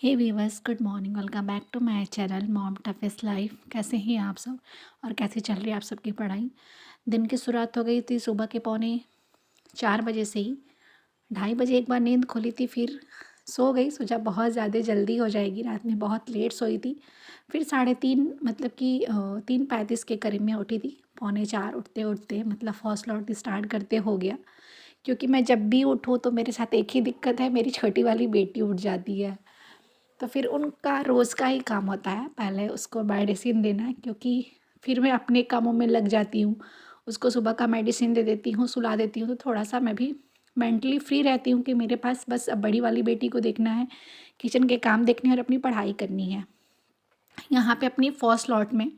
Hey viewers, good morning. Welcome back to my channel mom toughest life. कैसे हैं आप सब और कैसे चल रही है आप सबकी पढ़ाई? दिन की शुरुआत हो गई थी सुबह के 3:45 से ही। 2:30 बजे एक बार नींद खुली थी, फिर सो गई। सोचा बहुत ज़्यादा जल्दी हो जाएगी, रात में बहुत लेट सोई थी। फिर 3:30 मतलब कि 3:35 के करीब में उठी थी। 3:45 उठते उठते मतलब फर्स्ट लॉट स्टार्ट करते हो गया। क्योंकि मैं जब भी उठूँ तो मेरे साथ एक ही दिक्कत है, मेरी छोटी वाली बेटी उठ जाती है। तो फिर उनका रोज़ का ही काम होता है, पहले उसको मेडिसिन देना, क्योंकि फिर मैं अपने कामों में लग जाती हूँ। उसको सुबह का मेडिसिन दे देती हूँ, सुला देती हूँ, तो थोड़ा-सा मैं भी मेंटली फ्री रहती हूँ कि मेरे पास बस अब बड़ी वाली बेटी को देखना है, किचन के काम देखने हैं और अपनी पढ़ाई करनी है। यहाँ पे अपनी फर्स्ट लॉट में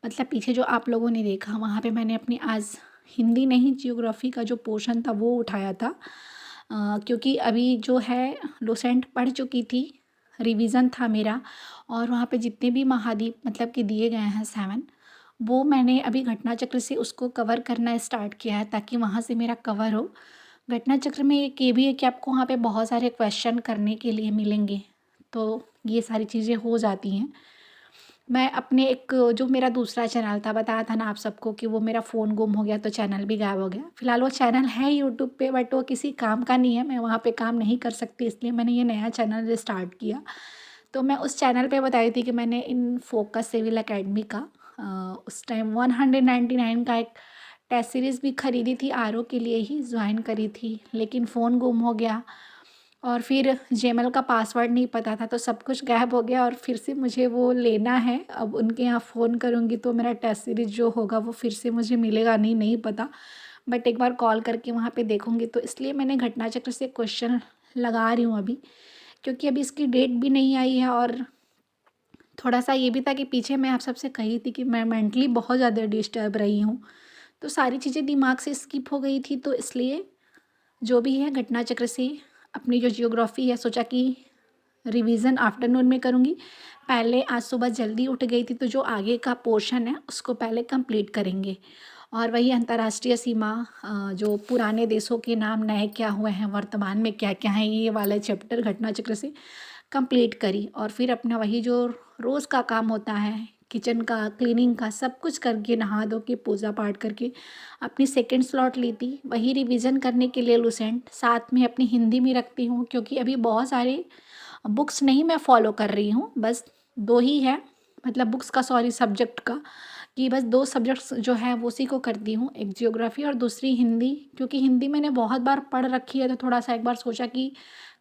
मतलब पीछे जो आप लोगों ने देखा, वहाँ पे मैंने अपनी आज हिंदी नहीं जियोग्राफी का जो पोर्शन था वो उठाया था। क्योंकि अभी जो है डोसेंट पढ़ चुकी थी, रिवीजन था मेरा, और वहाँ पे जितने भी महाद्वीप मतलब कि दिए गए हैं 7, वो मैंने अभी घटना चक्र से उसको कवर करना स्टार्ट किया है ताकि वहाँ से मेरा कवर हो। घटना चक्र में एक ये भी है कि आपको वहाँ पे बहुत सारे क्वेश्चन करने के लिए मिलेंगे, तो ये सारी चीज़ें हो जाती हैं। मैं अपने एक जो मेरा दूसरा चैनल था, बताया था ना आप सबको कि वो मेरा फ़ोन गुम हो गया तो चैनल भी गायब हो गया। फ़िलहाल वो चैनल है यूट्यूब पे, बट वो किसी काम का नहीं है, मैं वहाँ पे काम नहीं कर सकती, इसलिए मैंने ये नया चैनल स्टार्ट किया। तो मैं उस चैनल पे बताई थी कि मैंने इन फोकस सिविल एकेडमी का उस टाइम 199 का एक टेस्ट सीरीज़ भी ख़रीदी थी, आरओ के लिए ही ज्वाइन करी थी, लेकिन फ़ोन गुम हो गया और फिर जीमेल का पासवर्ड नहीं पता था, तो सब कुछ गायब हो गया और फिर से मुझे वो लेना है। अब उनके यहाँ फ़ोन करूँगी तो मेरा टेस्ट सीरीज़ जो होगा वो फिर से मुझे मिलेगा नहीं पता, बट एक बार कॉल करके वहाँ पे देखूँगी। तो इसलिए मैंने घटना चक्र से क्वेश्चन लगा रही हूँ अभी, क्योंकि अभी इसकी डेट भी नहीं आई है। और थोड़ा-सा ये भी था कि पीछे मैं आप सबसे कही थी कि मैं मेंटली बहुत ज़्यादा डिस्टर्ब रही हूँ, तो सारी चीज़ें दिमाग से स्किप हो गई थी, तो इसलिए जो भी है घटना चक्र से अपनी जो जियोग्राफ़ी है सोचा कि रिवीजन आफ्टरनून में करूँगी। पहले आज सुबह जल्दी उठ गई थी, तो जो आगे का पोर्शन है उसको पहले कंप्लीट करेंगे। और वही अंतर्राष्ट्रीय सीमा, जो पुराने देशों के नाम नए क्या हुए हैं, वर्तमान में क्या-क्या हैं, ये वाला चैप्टर घटना चक्र से कंप्लीट करी। और फिर अपना वही जो रोज़ का काम होता है, किचन का, क्लीनिंग का, सब कुछ करके नहा धो के पूजा पाठ करके अपनी सेकंड स्लॉट ली थी। वही रिवीजन करने के लिए लुसेंट साथ में अपनी हिंदी में रखती हूँ, क्योंकि अभी बहुत सारे बुक्स नहीं मैं फ़ॉलो कर रही हूँ, बस 2 ही है, मतलब बुक्स का, सॉरी, सब्जेक्ट का, कि बस 2 सब्जेक्ट्स जो है वो उसी को करती हूँ, एक ज्योग्राफ़ी और दूसरी हिंदी। क्योंकि हिंदी मैंने बहुत बार पढ़ रखी है, तो थोड़ा-सा एक बार सोचा कि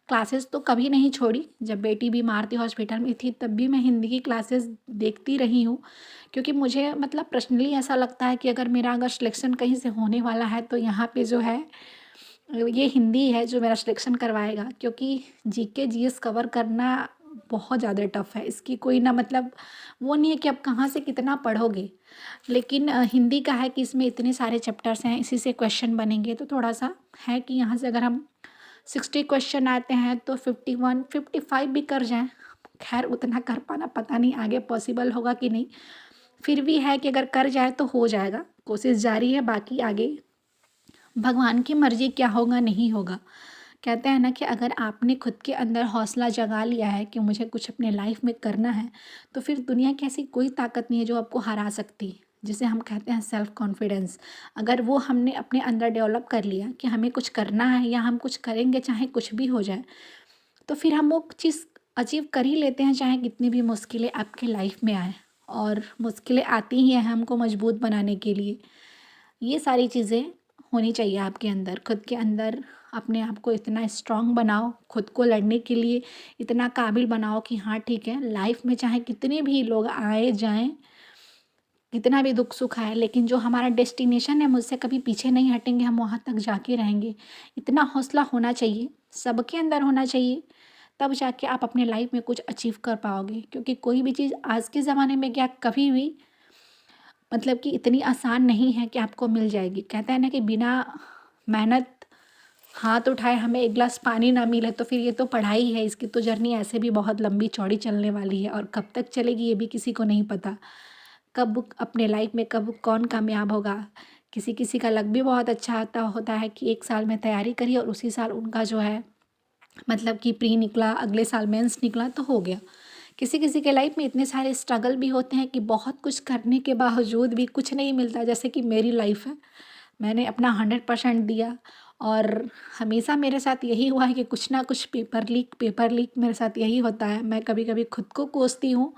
क्लासेस तो कभी नहीं छोड़ी। जब बेटी बीमार थी, हॉस्पिटल में थी, तब भी मैं हिंदी की क्लासेस देखती रही हूँ, क्योंकि मुझे मतलब पर्सनली ऐसा लगता है कि अगर मेरा अगर सिलेक्शन कहीं से होने वाला है तो यहाँ पे जो है ये हिंदी है जो मेरा सिलेक्शन करवाएगा। क्योंकि जीके जीएस कवर करना बहुत ज़्यादा टफ है, इसकी कोई ना मतलब वो नहीं है कि आप कहाँ से कितना पढ़ोगे, लेकिन हिंदी का है कि इसमें इतने सारे चैप्टर्स हैं, इसी से क्वेश्चन बनेंगे, तो थोड़ा सा है कि यहाँ से अगर हम 60 क्वेश्चन आते हैं तो 51 55 भी कर जाएं। खैर उतना कर पाना पता नहीं आगे पॉसिबल होगा कि नहीं, फिर भी है कि अगर कर जाए तो हो जाएगा, कोशिश जारी है, बाकी आगे भगवान की मर्ज़ी, क्या होगा नहीं होगा। कहते हैं ना कि अगर आपने खुद के अंदर हौसला जगा लिया है कि मुझे कुछ अपने लाइफ में करना है, तो फिर दुनिया की ऐसी कोई ताकत नहीं है जो आपको हरा सकती। जिसे हम कहते हैं सेल्फ कॉन्फिडेंस, अगर वो हमने अपने अंदर डेवलप कर लिया कि हमें कुछ करना है या हम कुछ करेंगे चाहे कुछ भी हो जाए, तो फिर हम वो चीज़ अचीव कर ही लेते हैं, चाहे कितनी भी मुश्किलें आपके लाइफ में आए। और मुश्किलें आती ही हैं हमको मजबूत बनाने के लिए। ये सारी चीज़ें होनी चाहिए आपके अंदर, खुद के अंदर अपने आप को इतना स्ट्रांग बनाओ, खुद को लड़ने के लिए इतना काबिल बनाओ कि हाँ ठीक है, लाइफ में चाहे कितने भी लोग आए जाएं, कितना भी दुख सुख आए, लेकिन जो हमारा डेस्टिनेशन है मुझसे कभी पीछे नहीं हटेंगे, हम वहाँ तक जाके रहेंगे। इतना हौसला होना चाहिए, सबके अंदर होना चाहिए, तब जाके आप अपने लाइफ में कुछ अचीव कर पाओगे। क्योंकि कोई भी चीज़ आज के ज़माने में क्या कभी भी मतलब कि इतनी आसान नहीं है कि आपको मिल जाएगी। कहते हैं ना कि बिना मेहनत हाथ उठाए हमें एक गिलास पानी ना मिले, तो फिर ये तो पढ़ाई है, इसकी तो जर्नी ऐसे भी बहुत लंबी चौड़ी चलने वाली है, और कब तक चलेगी ये भी किसी को नहीं पता। कब अपने लाइफ में कब कौन कामयाब होगा। किसी किसी का लक भी बहुत अच्छा आता होता है कि 1 साल में तैयारी करी और उसी साल उनका जो है मतलब कि प्री निकला, अगले साल मेंस निकला तो हो गया। किसी किसी के लाइफ में इतने सारे स्ट्रगल भी होते हैं कि बहुत कुछ करने के बावजूद भी कुछ नहीं मिलता, जैसे कि मेरी लाइफ है। मैंने अपना 100% दिया और हमेशा मेरे साथ यही हुआ है कि कुछ ना कुछ पेपर लीक मेरे साथ यही होता है। मैं कभी कभी खुद को कोसती हूँ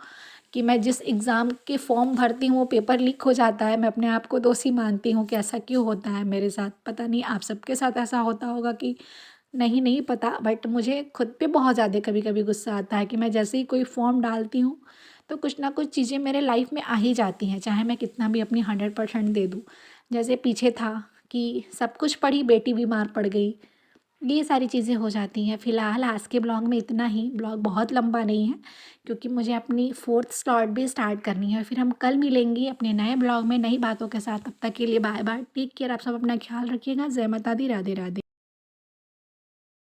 कि मैं जिस एग्ज़ाम के फॉर्म भरती हूँ वो पेपर लीक हो जाता है। मैं अपने आप को दोषी मानती हूँ कि ऐसा क्यों होता है मेरे साथ। पता नहीं आप सबके साथ ऐसा होता होगा कि नहीं, नहीं पता, बट मुझे खुद पे बहुत ज़्यादा कभी कभी गुस्सा आता है कि मैं जैसे ही कोई फॉर्म डालती हूँ तो कुछ ना कुछ चीज़ें मेरे लाइफ में आ ही जाती हैं, चाहे मैं कितना भी अपनी 100% दे दूँ। जैसे पीछे था कि सब कुछ पढ़ी, बेटी बीमार पड़ गई, ये सारी चीज़ें हो जाती हैं। फ़िलहाल आज के ब्लॉग में इतना ही। ब्लॉग बहुत लंबा नहीं है क्योंकि मुझे अपनी 4th स्लॉट भी स्टार्ट करनी है। फिर हम कल मिलेंगे अपने नए ब्लॉग में नई बातों के साथ। तब तक के लिए बाय बाय, टेक केयर। आप सब अपना ख्याल रखिएगा। जय माता दी, राधे राधे।